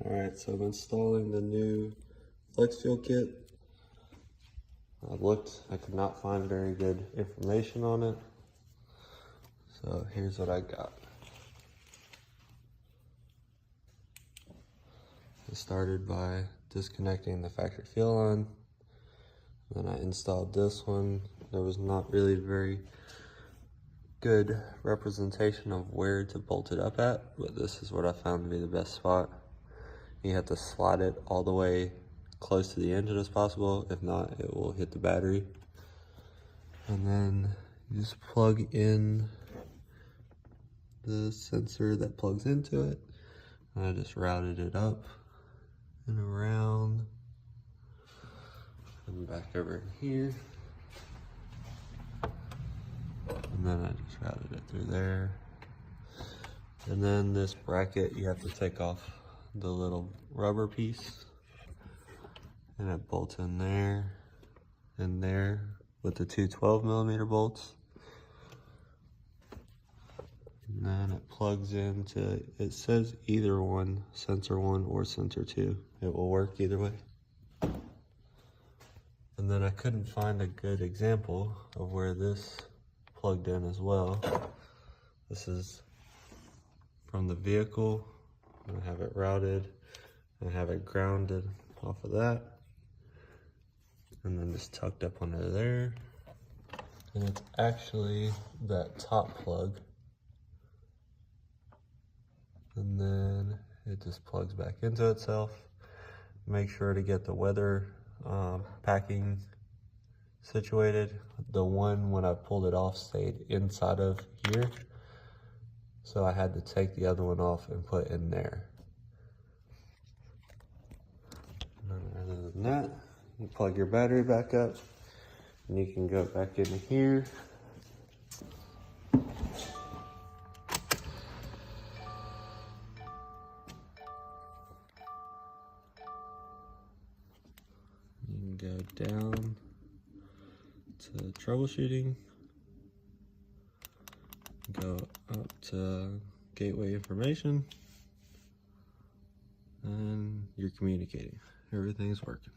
Alright, so I'm installing the new flex fuel kit. I looked, I could not find very good information on it. So here's what I got. I started by disconnecting the factory fuel line. Then I installed this one. There was not really very good representation of where to bolt it up at, but this is what I found to be the best spot. You have to slide it all the way close to the engine as possible. If not, it will hit the battery. And then you just plug in the sensor that plugs into it. And I just routed it up and around and back over in here. And then I just routed it through there. And then this bracket, you have to take off the little rubber piece. And it bolts in there and there with the two 12mm bolts. And then it plugs into, it says either one, sensor 1 or sensor 2. It will work either way. And then I couldn't find a good example of where this plugged in as well. This is from the vehicle. I have it routed. I have it grounded off of that. And then just tucked up under there. And it's actually that top plug. And then it just plugs back into itself. Make sure to get the weather packing situated. The one, when I pulled it off, stayed inside of here. So I had to take the other one off and put in there. Other than that, you plug your battery back up and you can go back into here. You can go down to troubleshooting, go up to gateway information, and you're communicating. Everything's working.